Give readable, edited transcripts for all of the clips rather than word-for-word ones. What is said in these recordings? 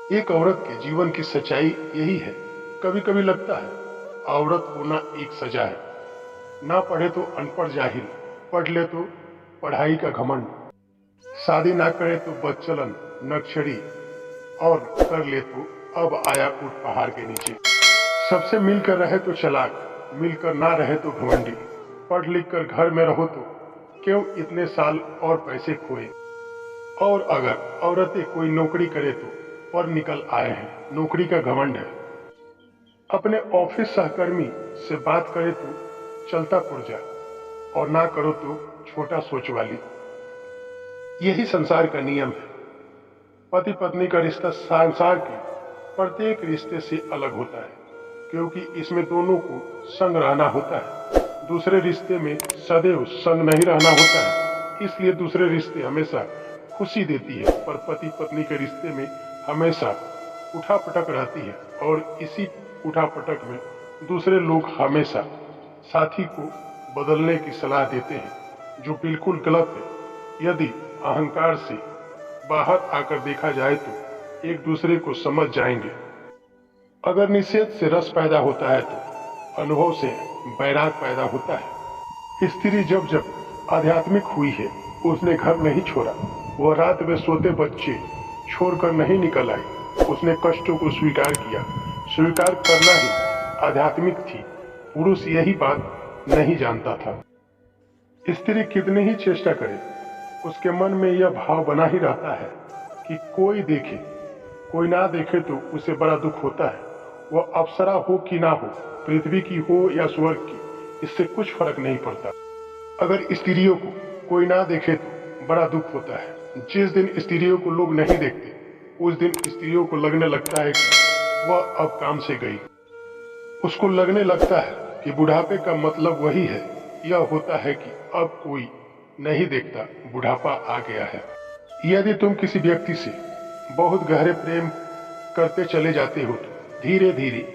एक औरत के जीवन की सच्चाई यही है। कभी कभी लगता है औरत होना एक सजा है। ना पढ़े तो अनपढ़ जाहिल, पढ़ ले तो पढ़ाई का घमंड, शादी ना करे तो बदचलन नक्सड़ी, और कर ले तो अब आया ऊट पहाड़ के नीचे। सबसे मिलकर रहे तो चलाक, मिलकर ना रहे तो घमंडी, पढ़ लिख कर घर में रहो तो क्यों इतने साल और पैसे खोए। और अगर औरतें कोई नौकरी करे तो पर निकल आए हैं, नौकरी का घमंड है। अपने ऑफिस सहकर्मी से बात करे तो चलता पुर्जा, और ना करो तो छोटा सोच वाली। यही संसार का नियम है। पति पत्नी का रिश्ता संसार के प्रत्येक रिश्ते से अलग होता है, क्योंकि इसमें दोनों को संग रहना होता है। दूसरे रिश्ते में सदैव संग नहीं रहना होता है, इसलिए दूसरे रिश्ते हमेशा खुशी देती है, पर पति पत्नी के रिश्ते में हमेशा उठापटक रहती है। और इसी उठापटक में दूसरे लोग हमेशा साथी को बदलने की सलाह देते हैं, जो बिल्कुल गलत है। यदि अहंकार से बाहर आकर देखा जाए तो एक दूसरे को समझ जाएंगे। अगर निषेध से रस पैदा होता है तो अनुभव से बैराग पैदा होता है। स्त्री जब जब आध्यात्मिक हुई है, उसने घर नहीं छोड़ा। वह रात में सोते बच्चे छोड़कर नहीं निकल आई। उसने कष्टों को स्वीकार किया। स्वीकार करना ही आध्यात्मिक थी। पुरुष यही बात नहीं जानता था। स्त्री कितनी ही चेष्टा करे, उसके मन में यह भाव बना ही रहता है कि कोई देखे कोई ना देखे तो उसे बड़ा दुख होता है। वह अप्सरा हो कि ना हो, पृथ्वी की हो या स्वर्ग की, इससे कुछ फर्क नहीं पड़ता। अगर स्त्रियों को कोई ना देखे तो बड़ा दुख होता है। जिस दिन स्त्रियों को लोग नहीं देखते, उस दिन स्त्रियों को लगने लगता है कि वह अब काम से गई। उसको लगने लगता है कि बुढ़ापे का मतलब वही है, यह होता है कि अब कोई नहीं देखता, बुढ़ापा आ गया है। यदि तुम किसी व्यक्ति से बहुत गहरे प्रेम करते चले जाते हो तो धीरे धीरे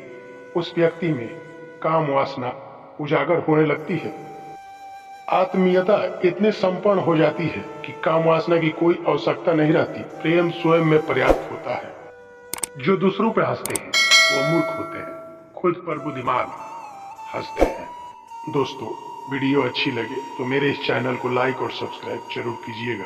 उस व्यक्ति में काम वासना उजागर होने लगती है। आत्मीयता इतनी संपन्न हो जाती है कि काम वासना की कोई आवश्यकता नहीं रहती। प्रेम स्वयं में पर्याप्त होता है। जो दूसरों पर हंसते हैं वो मूर्ख होते हैं, खुद पर बुद्धिमान हंसते हैं। दोस्तों, वीडियो अच्छी लगे तो मेरे इस चैनल को लाइक और सब्सक्राइब जरूर कीजिएगा।